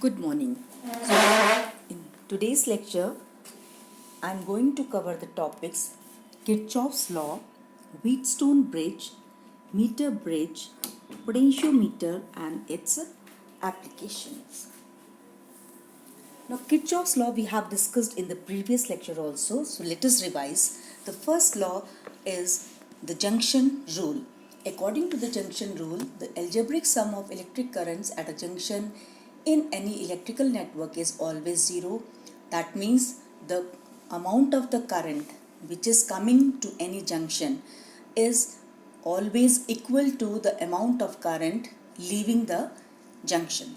Good morning. In today's lecture, I am going to cover the topics Kirchhoff's law, Wheatstone bridge, meter bridge, potentiometer and its applications. Now, Kirchhoff's law we have discussed in the previous lecture also, so let us revise. The first law is the junction rule. According to the junction rule, the algebraic sum of electric currents at a junction in any electrical network is always zero. That means the amount of the current which is coming to any junction is always equal to the amount of current leaving the junction.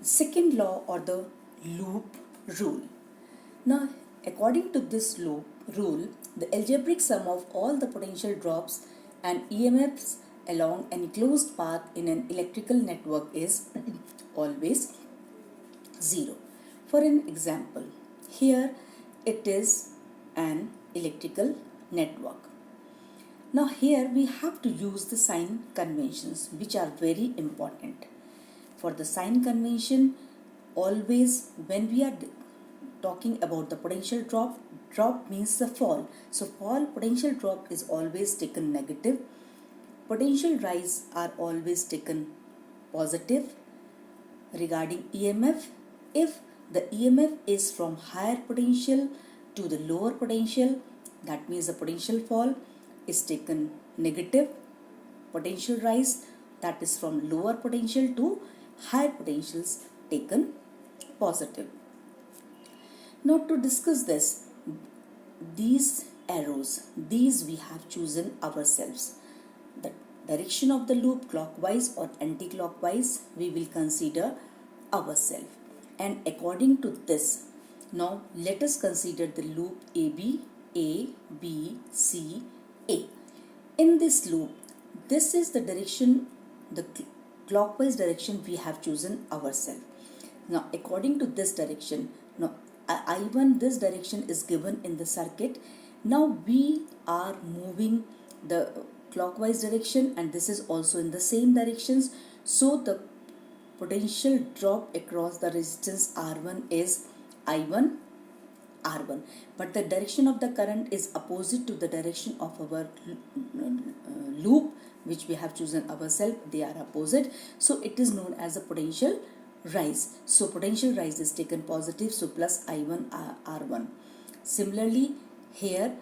Second law or the loop rule. Now, according to this loop rule, the algebraic sum of all the potential drops and EMFs along any closed path in an electrical network is always zero. For an example, here it is an electrical network. Now here we have to use the sign conventions which are very important. For the sign convention, always when we are talking about the potential drop means the fall. So fall potential drop is always taken negative. Potential rise are always taken positive. Regarding EMF, if the EMF is from higher potential to the lower potential, that means the potential fall is taken negative. Potential rise, that is from lower potential to higher potentials, taken positive. Now to discuss this, these arrows, these we have chosen ourselves. The direction of the loop clockwise or anti-clockwise we will consider ourselves. And according to this, now let us consider the loop AB, A, B, C, A. In this loop, this is the direction, the clockwise direction we have chosen ourselves. Now according to this direction, now I1 this direction is given in the circuit. Now we are moving the clockwise direction and this is also in the same directions. So the potential drop across the resistance R1 is I1 R1, but the direction of the current is opposite to the direction of our loop which we have chosen ourselves. They are opposite, so it is known as a potential rise. So potential rise is taken positive, so plus I1 R1. Similarly, here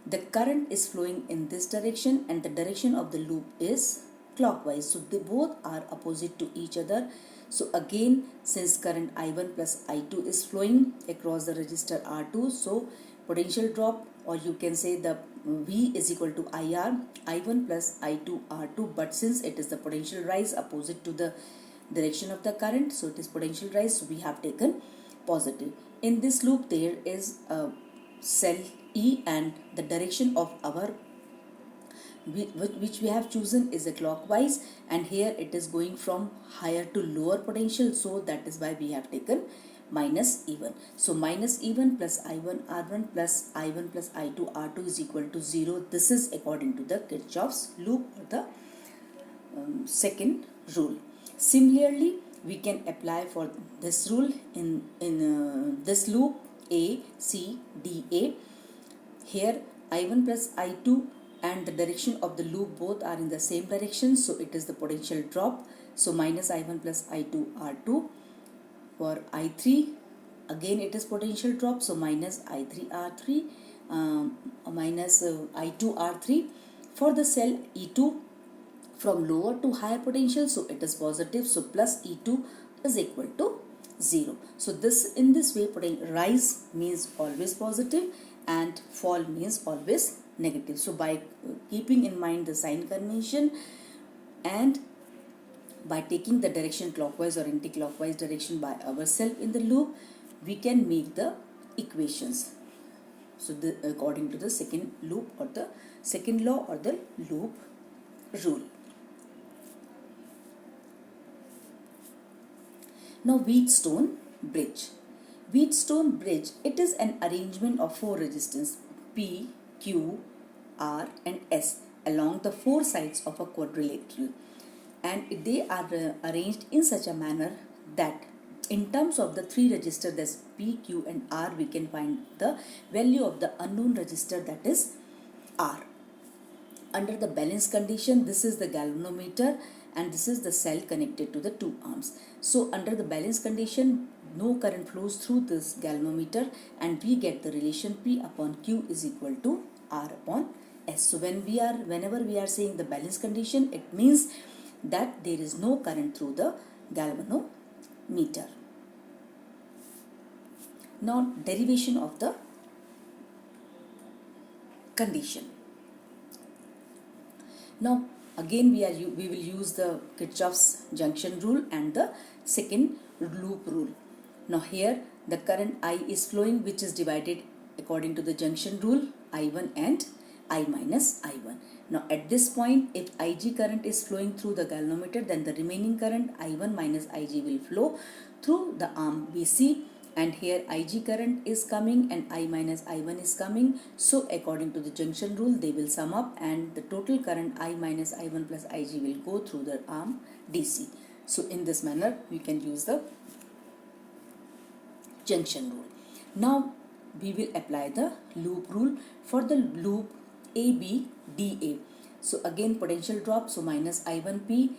the current is flowing in this direction and the direction of the loop is clockwise, so they both are opposite to each other. So again, since current I1 plus I2 is flowing across the resistor R2, so potential drop, or you can say the V is equal to IR, I1 plus I2 R2, but since it is the potential rise opposite to the direction of the current, so it is potential rise, so we have taken positive. In this loop there is a cell E and the direction of our which we have chosen is a clockwise, and here it is going from higher to lower potential, so that is why we have taken minus E1. So minus E1 plus I1 R1 plus I1 plus I2 R2 is equal to 0. This is according to the Kirchhoff's loop or the second rule. Similarly, we can apply for this rule in this loop A, C, D, A. Here I1 plus I2 and the direction of the loop both are in the same direction, so it is the potential drop. So minus I1 plus I2 R2. For I3, again it is potential drop, so minus I3 R3 minus I2 R3. For the cell E2, from lower to higher potential, so it is positive, so plus E2 is equal to 0. So this in this way rise means always positive and fall means always negative. So by keeping in mind the sign convention and by taking the direction clockwise or anti-clockwise direction by ourselves in the loop, we can make the equations. So according to the second loop or the second law or the loop rule. Now Wheatstone bridge. Wheatstone bridge, it is an arrangement of four resistance P, Q, R and S along the four sides of a quadrilateral. and they are arranged in such a manner that in terms of the three register, that's P, Q and R, we can find the value of the unknown register, that is R. Under the balance condition, this is the galvanometer and this is the cell connected to the two arms. So under the balance condition, no current flows through this galvanometer and we get the relation P upon Q is equal to R upon S. So whenever we are saying the balance condition, it means that there is no current through the galvanometer. Now derivation of the condition. Now again we will use the Kirchhoff's junction rule and the second loop rule. Now here the current I is flowing, which is divided according to the junction rule, I1 and I minus I1. Now at this point, if Ig current is flowing through the galvanometer, then the remaining current I1 minus Ig will flow through the arm BC, and here Ig current is coming and I minus I1 is coming. So according to the junction rule, they will sum up and the total current I minus I1 plus Ig will go through the arm DC. So in this manner, we can use the junction rule. Now we will apply the loop rule for the loop ABDA. So again potential drop, so minus I1P.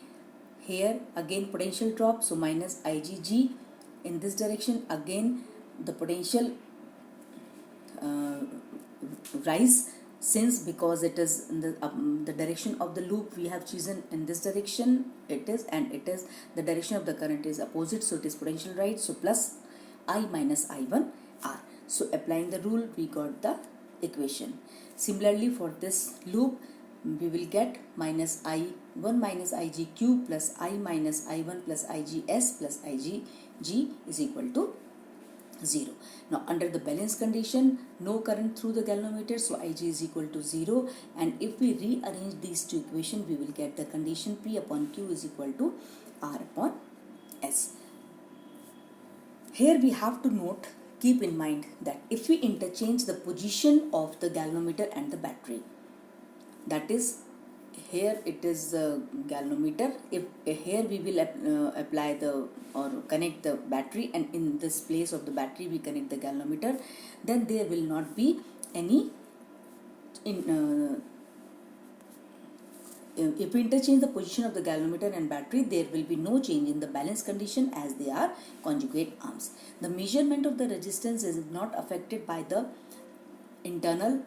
Here again potential drop, so minus IgG. In this direction again the potential rise, since because it is in the direction of the loop we have chosen in this direction, it is the direction of the current is opposite, so it is potential rise, so plus I minus I1 R. So applying the rule, we got the equation. Similarly for this loop, we will get minus I1 minus IgQ plus I minus I1 plus IGS plus IgG is equal to 0. Now under the balance condition, no current through the galvanometer, so Ig is equal to 0, and if we rearrange these two equations, we will get the condition P upon Q is equal to R upon S. Here we have to note, keep in mind that if we interchange the position of the galvanometer and the battery, that is, here it is the galvanometer, if here we will apply the or connect the battery, and in this place of the battery we connect the galvanometer, then there will not be any if we interchange the position of the galvanometer and battery, there will be no change in the balance condition as they are conjugate arms. The measurement of the resistance is not affected by the internal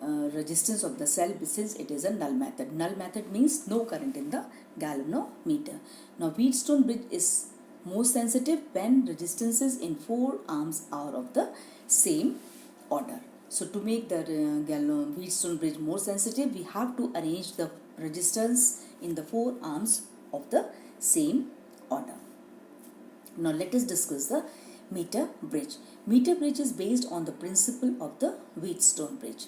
resistance of the cell, since it is a null method. Null method means no current in the galvanometer. Now Wheatstone bridge is more sensitive when resistances in 4 arms are of the same order. So to make the Wheatstone bridge more sensitive, we have to arrange the resistance in the 4 arms of the same order. Now let us discuss the meter bridge. Meter bridge is based on the principle of the Wheatstone bridge.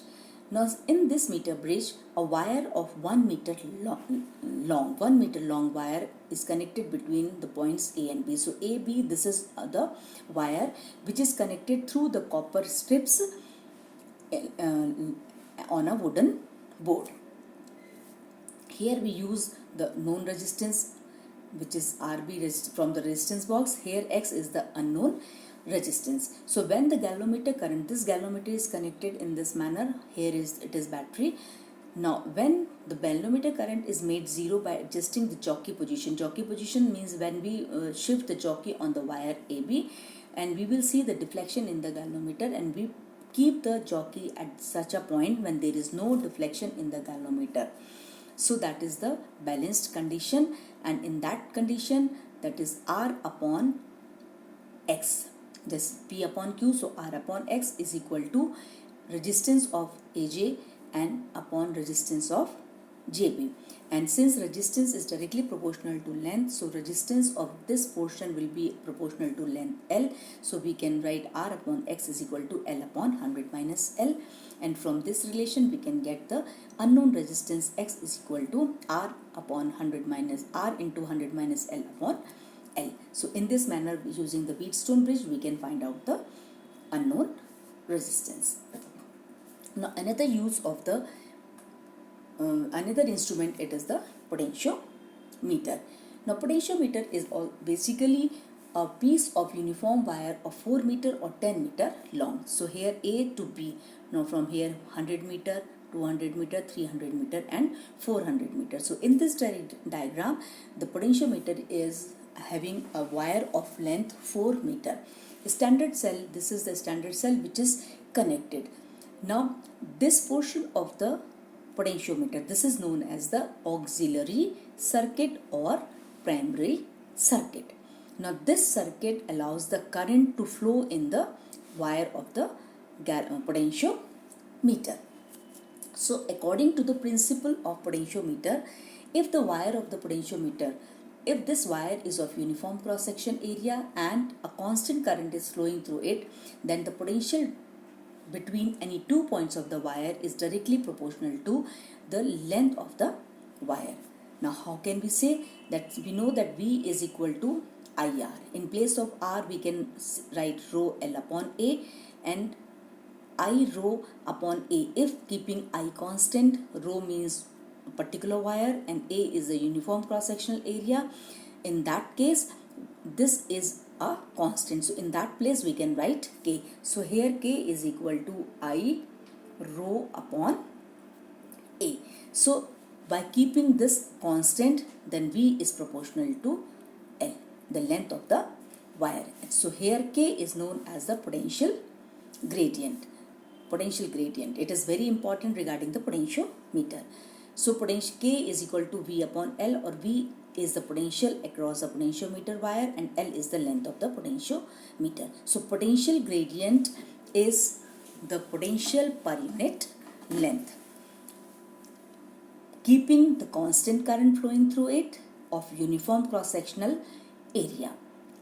Now in this meter bridge, a wire of 1 meter long wire is connected between the points A and B. So AB, this is the wire which is connected through the copper strips on a wooden board. Here we use the known resistance, which is RB from the resistance box. Here X is the unknown resistance. So when the galvanometer current, this galvanometer is connected in this manner, here it is battery. Now when the galvanometer current is made 0 by adjusting the jockey position means when we shift the jockey on the wire AB, and we will see the deflection in the galvanometer, and we keep the jockey at such a point when there is no deflection in the galvanometer. So that is the balanced condition, and in that condition, that is R upon X, this P upon Q, so R upon X is equal to resistance of AJ and upon resistance of JB. And since resistance is directly proportional to length, so resistance of this portion will be proportional to length L. So we can write R upon X is equal to L upon 100 minus L. And from this relation, we can get the unknown resistance X is equal to R upon 100 minus R into 100 minus L upon L. So in this manner, using the Wheatstone bridge, we can find out the unknown resistance. Now another use of the another instrument, it is the potentiometer. meter. Now potentiometer is basically a piece of uniform wire of 4 meter or 10 meter long. So here A to B. Now from here 100 meter, 200 meter, 300 meter and 400 meter. So in this diagram, the potentiometer is having a wire of length 4 meter. Standard cell, this is the standard cell which is connected. Now this portion of the potentiometer, this is known as the auxiliary circuit or primary circuit. Now this circuit allows the current to flow in the wire of the potentiometer. So according to the principle of potentiometer, if the wire of the potentiometer, if this wire is of uniform cross section area and a constant current is flowing through it, then the potential between any 2 points of the wire is directly proportional to the length of the wire. Now how can we say that? We know that V is equal to IR. In place of R we can write rho L upon A and I rho upon A. If keeping I constant, rho means a particular wire and A is the uniform cross sectional area. In that case, this is a constant. So in that place we can write K. So here K is equal to I rho upon A. So by keeping this constant, then V is proportional to L, the length of the wire. So here K is known as the potential gradient. Potential gradient. It is very important regarding the potentiometer. So potential K is equal to V upon L, or V is the potential across the potentiometer wire and L is the length of the potentiometer. So potential gradient is the potential per unit length, keeping the constant current flowing through it of uniform cross-sectional area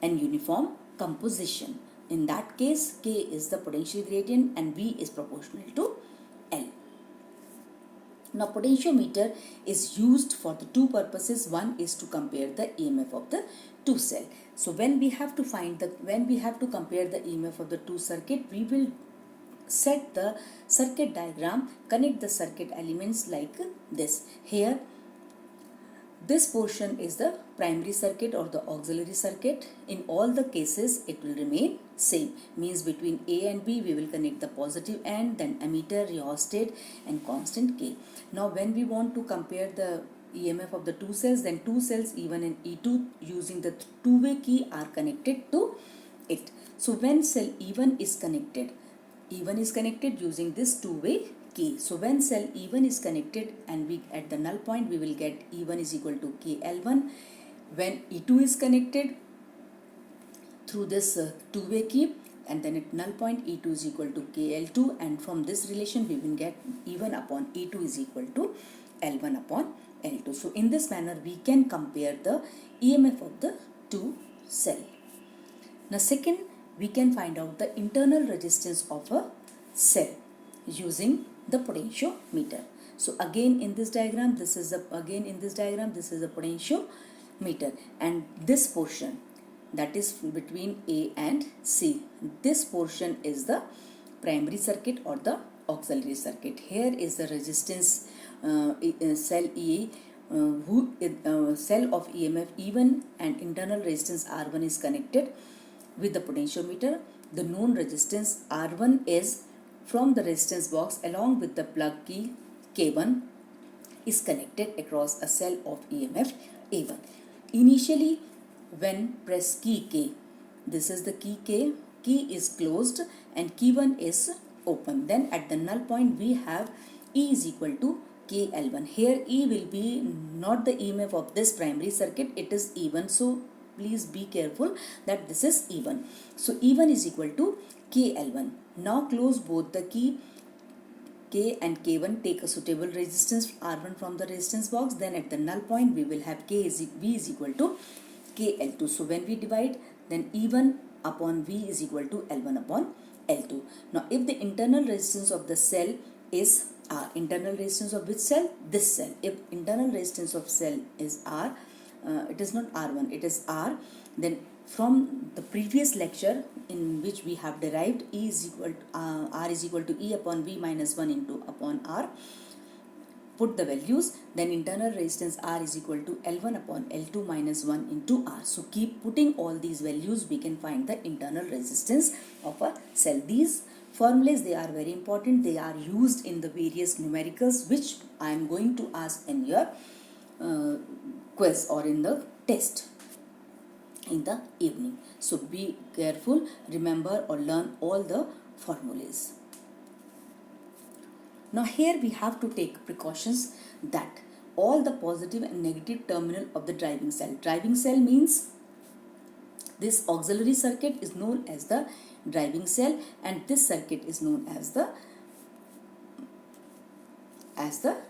and uniform composition. In that case, K is the potential gradient and V is proportional to L. Now potentiometer is used for the two purposes. One is to compare the EMF of the two cell. So when we have to compare the EMF of the two circuit, we will set the circuit diagram, connect the circuit elements like this. Here this portion is the primary circuit or the auxiliary circuit. In all the cases it will remain same, means between A and B we will connect the positive end, then ammeter, rheostat and constant K. Now when we want to compare the EMF of the two cells, then two cells E1 and E2 using the two-way key are connected to it. So when cell E1 is connected using this two-way key. So when cell E1 is connected and we at the null point we will get E1 is equal to KL1. When E2 is connected through this two-way key, and then at null point E2 is equal to KL2, and from this relation we will get E1 upon E2 is equal to L1 upon L2. So in this manner we can compare the EMF of the two cell. Now second, we can find out the internal resistance of a cell using the potentiometer. So again in this diagram, this is the potentiometer, and this portion, that is between A and C, this portion is the primary circuit or the auxiliary circuit. Here is the resistance cell E, cell of EMF E1 and internal resistance R1 is connected with the potentiometer. The known resistance R1 is from the resistance box along with the plug key K1 is connected across a cell of EMF A1. Initially when press key K, this is the key K, key is closed and key 1 is open. Then at the null point we have E is equal to KL1. Here E will be not the EMF of this primary circuit, it is E1. So please be careful that this is E1. So E1 is equal to KL1. Now close both the key K and K1, take a suitable resistance R1 from the resistance box. Then at the null point we will have V is equal to KL2. So when we divide, then E1 upon V is equal to L1 upon L2. Now if the internal resistance of the cell is R, internal resistance of which cell? This cell. If internal resistance of cell is R, it is not R1, it is R, then from the previous lecture in which we have derived R is equal to E upon V minus 1 into upon R, put the values, then internal resistance R is equal to L1 upon L2 minus 1 into R. So keep putting all these values, we can find the internal resistance of a cell. These formulas, they are very important. They are used in the various numericals which I am going to ask in your quiz or in the test in the evening. So be careful, remember or learn all the formulas. Now here we have to take precautions that all the positive and negative terminal of the driving cell. Driving cell means this auxiliary circuit is known as the driving cell, and this circuit is known as the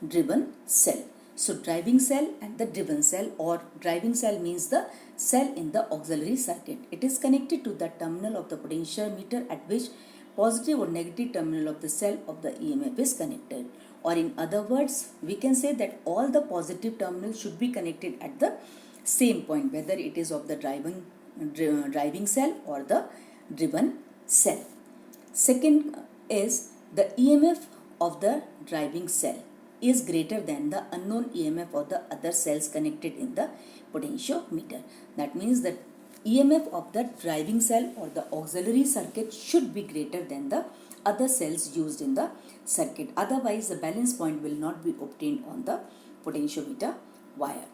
driven cell. So driving cell and the driven cell, or driving cell means the cell in the auxiliary circuit. It is connected to the terminal of the potentiometer at which positive or negative terminal of the cell of the EMF is connected. Or in other words, we can say that all the positive terminals should be connected at the same point, whether it is of the driving cell or the driven cell. Second is the EMF of the driving cell is greater than the unknown EMF of the other cells connected in the potentiometer. That means that EMF of the driving cell or the auxiliary circuit should be greater than the other cells used in the circuit. Otherwise, the balance point will not be obtained on the potentiometer wire.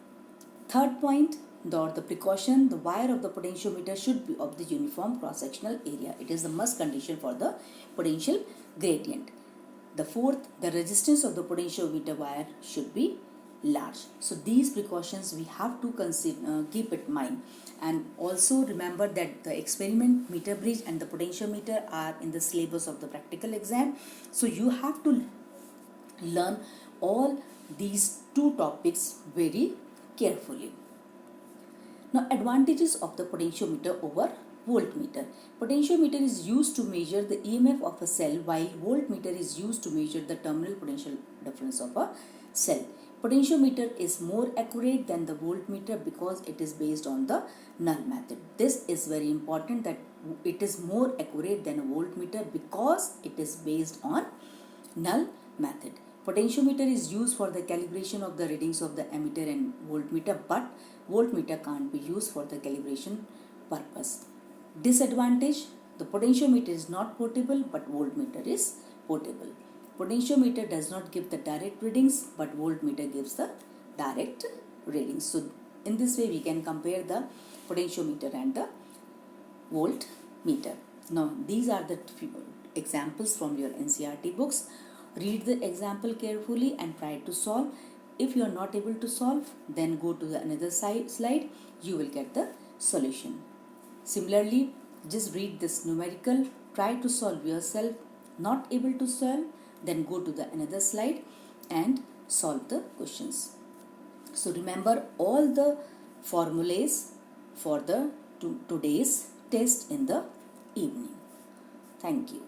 Third point, the precaution, the wire of the potentiometer should be of the uniform cross-sectional area. It is the must condition for the potential gradient. The fourth, the resistance of the potentiometer wire should be large. So these precautions we have to consider, keep in mind. And also remember that the experiment, meter bridge and the potentiometer are in the syllabus of the practical exam. So you have to learn all these two topics very carefully. Now, advantages of the potentiometer over voltmeter. Potentiometer is used to measure the EMF of a cell, while voltmeter is used to measure the terminal potential difference of a cell. Potentiometer is more accurate than the voltmeter because it is based on the null method. This is very important, that it is more accurate than a voltmeter because it is based on null method. Potentiometer is used for the calibration of the readings of the ammeter and voltmeter, but voltmeter can't be used for the calibration purpose. Disadvantage, the potentiometer is not portable, but voltmeter is portable. Potentiometer does not give the direct readings, but voltmeter gives the direct readings. So in this way we can compare the potentiometer and the voltmeter. Now these are the examples from your NCERT books. Read the example carefully and try to solve. If you are not able to solve, then go to the another slide. You will get the solution. Similarly, just read this numerical, try to solve yourself. Not able to solve, then go to the another slide and solve the questions. So remember all the formulas for the today's test in the evening. Thank you.